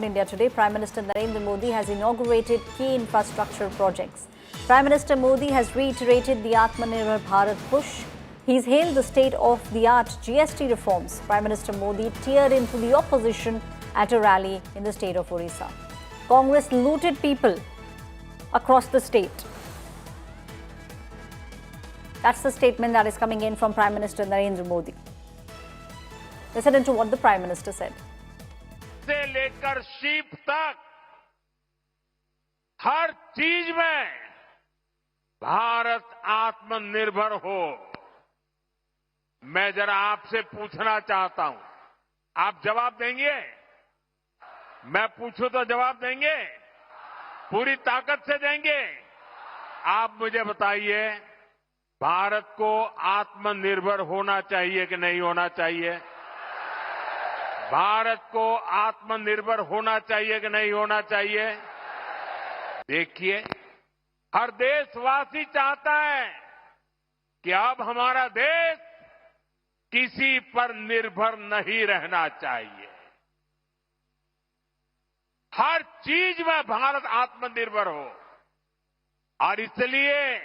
India today, Prime Minister Narendra Modi has inaugurated key infrastructure projects. Prime Minister Modi has reiterated the Atmanirbhar Bharat push. He's hailed the state-of-the-art GST reforms. Prime Minister Modi teared into the opposition at a rally in the state of Orissa. Congress looted people across the state. That's the statement that is coming in from Prime Minister Narendra Modi. Listen into what the Prime Minister said. से लेकर sheep तक हर चीज में भारत आत्मनिर्भर हो। मैं जरा आपसे पूछना चाहता हूं, आप जवाब देंगे? मैं पूछूं तो जवाब देंगे? पूरी ताकत से देंगे? आप मुझे बताइए, भारत को आत्मनिर्भर होना चाहिए कि नहीं होना चाहिए? भारत को आत्मनिर्भर होना चाहिए कि नहीं होना चाहिए? देखिए, हर देशवासी चाहता है कि अब हमारा देश किसी पर निर्भर नहीं रहना चाहिए। हर चीज में भारत आत्मनिर्भर हो, और इसलिए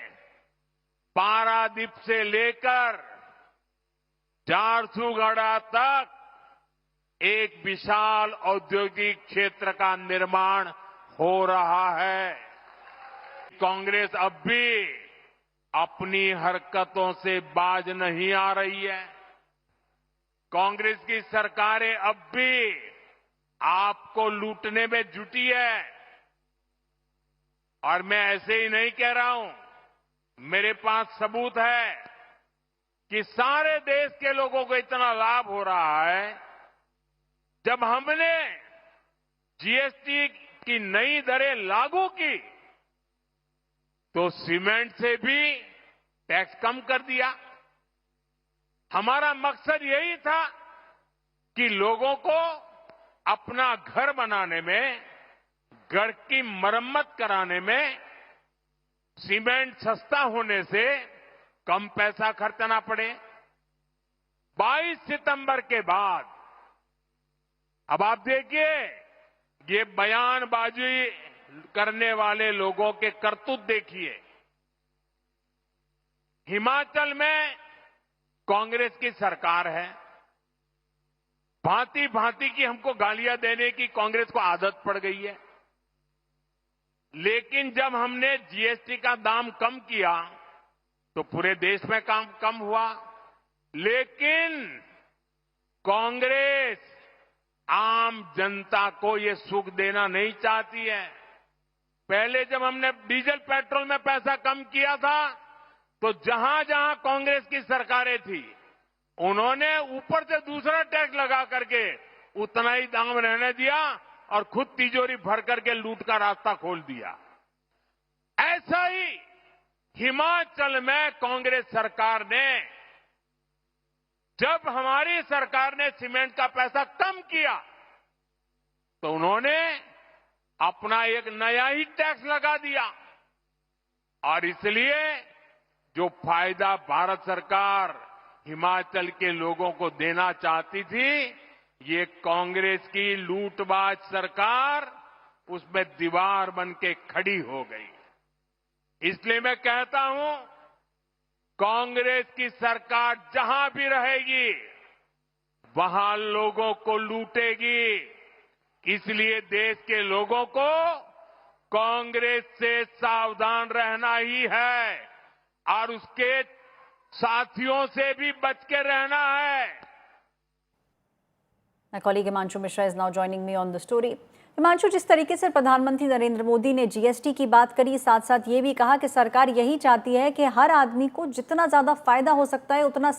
पारादीप से लेकर झारसुगुड़ा तक एक विशाल औद्योगिक क्षेत्र का निर्माण हो रहा है। कांग्रेस अब भी अपनी हरकतों से बाज नहीं आ रही है। कांग्रेस की सरकारें अब भी आपको लूटने में जुटी है। और मैं ऐसे ही नहीं कह रहा हूं, मेरे पास सबूत है कि सारे देश के लोगों को इतना लाभ हो रहा है। जब हमने जीएसटी की नई दरें लागू की तो सीमेंट से भी टैक्स कम कर दिया। हमारा मकसद यही था कि लोगों को अपना घर बनाने में, घर की मरम्मत कराने में सीमेंट सस्ता होने से कम पैसा खर्चना पड़े। 22 सितंबर के बाद अब आप देखिए, ये बयानबाजी करने वाले लोगों के करतूत देखिए। हिमाचल में कांग्रेस की सरकार है। भांति भांति की हमको गालियां देने की कांग्रेस को आदत पड़ गई है। लेकिन जब हमने जीएसटी का दाम कम किया तो पूरे देश में काम कम हुआ। लेकिन कांग्रेस आम जनता को ये सुख देना नहीं चाहती है। पहले जब हमने डीजल पेट्रोल में पैसा कम किया था तो जहां जहां कांग्रेस की सरकारें थी, उन्होंने ऊपर से दूसरा टैक्स लगा करके उतना ही दाम रहने दिया और खुद तिजोरी भर करके लूट का रास्ता खोल दिया। ऐसा ही हिमाचल में कांग्रेस सरकार ने, जब हमारी सरकार ने सीमेंट का पैसा कम किया तो उन्होंने अपना एक नया ही टैक्स लगा दिया। और इसलिए जो फायदा भारत सरकार हिमाचल के लोगों को देना चाहती थी, ये कांग्रेस की लूटबाज सरकार उसमें दीवार बन के खड़ी हो गई। इसलिए मैं कहता हूं, कांग्रेस की सरकार जहां भी रहेगी वहां लोगों को लूटेगी। इसलिए देश के लोगों को कांग्रेस से सावधान रहना ही है और उसके साथियों से भी बच के रहना है। My colleague Himanshu Mishra is now joining me on the story. Himanshu, जिस तरीके से प्रधानमंत्री नरेंद्र मोदी ने जीएसटी की बात करी, साथ साथ ये भी कहा कि सरकार यही चाहती है कि हर आदमी को जितना ज्यादा फायदा हो सकता है उतना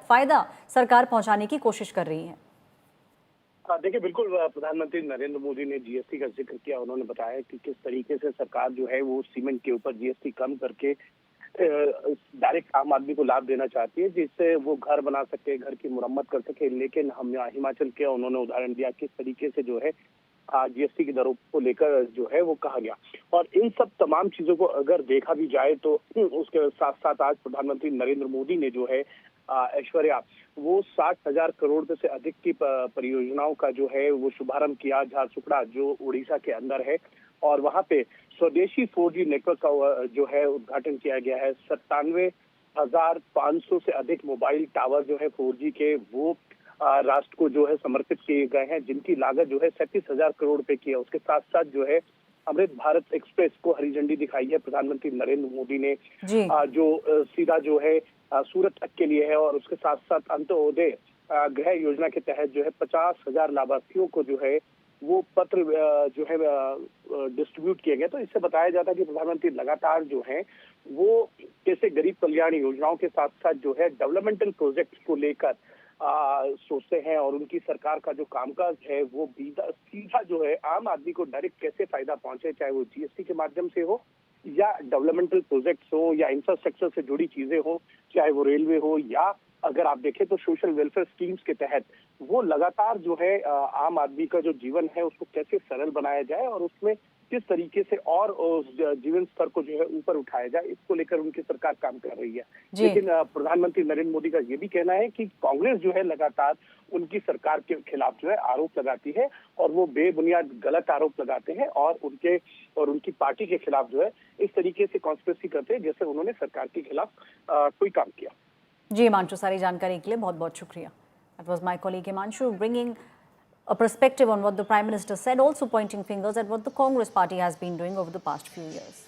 फायदा सरकार पहुंचाने की कोशिश कर रही है। देखिए, बिल्कुल प्रधानमंत्री नरेंद्र मोदी ने जीएसटी का जिक्र किया। उन्होंने बताया कि किस तरीके से सरकार जो है वो सीमेंट के ऊपर जीएसटी कम करके डायरेक्ट आम आदमी को लाभ देना चाहती है, जिससे वो घर बना सके, घर की मुरम्मत कर सके। लेकिन हम हिमाचल के उन्होंने उदाहरण दिया किस तरीके से जो है जीएसटी की दरों को लेकर जो है वो कहा गया। और इन सब तमाम चीजों को अगर देखा भी जाए तो उसके साथ साथ आज प्रधानमंत्री नरेंद्र मोदी ने जो है ऐश्वर्या वो 60,000 करोड़ रुपए से अधिक की परियोजनाओं का जो है वो शुभारंभ किया झारसुगड़ा जो उड़ीसा के अंदर है और वहां पे स्वदेशी 4G नेटवर्क का जो है उद्घाटन किया गया है। 97,500 से अधिक मोबाइल टावर जो है 4G के वो राष्ट्र को जो है समर्पित किए गए हैं, जिनकी लागत जो है 37,000 करोड़ रुपए की है। उसके साथ साथ जो है अमृत भारत एक्सप्रेस को हरी झंडी दिखाई है प्रधानमंत्री नरेंद्र मोदी ने, जो सीधा जो है सूरत तक के लिए है। और उसके साथ साथ अंत्योदय गृह योजना के तहत जो है 50,000 लाभार्थियों को जो है वो पत्र जो है डिस्ट्रीब्यूट किए गए। तो इससे बताया जाता है कि प्रधानमंत्री लगातार जो है वो कैसे गरीब कल्याण योजनाओं के साथ साथ जो है डेवलपमेंटल प्रोजेक्ट्स को लेकर सोचते हैं और उनकी सरकार का जो कामकाज है वो सीधा जो है आम आदमी को डायरेक्ट कैसे फायदा पहुंचे, चाहे वो जीएसटी के माध्यम से हो या डेवलपमेंटल प्रोजेक्ट्स हो या इंफ्रास्ट्रक्चर से जुड़ी चीजें हो, चाहे वो रेलवे हो या अगर आप देखें तो सोशल वेलफेयर स्कीम्स के तहत वो लगातार जो है आम आदमी का जो जीवन है उसको कैसे सरल बनाया जाए और उसमें किस तरीके से और उस जीवन स्तर को जो है ऊपर उठाया जाए, इसको लेकर उनकी सरकार काम कर रही है। लेकिन प्रधानमंत्री नरेंद्र मोदी का ये भी कहना है कि कांग्रेस जो है लगातार उनकी सरकार के खिलाफ जो है आरोप लगाती है और वो बेबुनियाद गलत आरोप लगाते हैं और उनकी पार्टी के खिलाफ जो है इस तरीके से कॉन्स्पिरेसी करते हैं जैसे उन्होंने सरकार के खिलाफ कोई काम किया। जी हिमांशु, सारी जानकारी के लिए बहुत बहुत शुक्रिया। That was my colleague Himanshu bringing a perspective on what the Prime Minister said, also pointing fingers at what the Congress party has been doing over the past few years.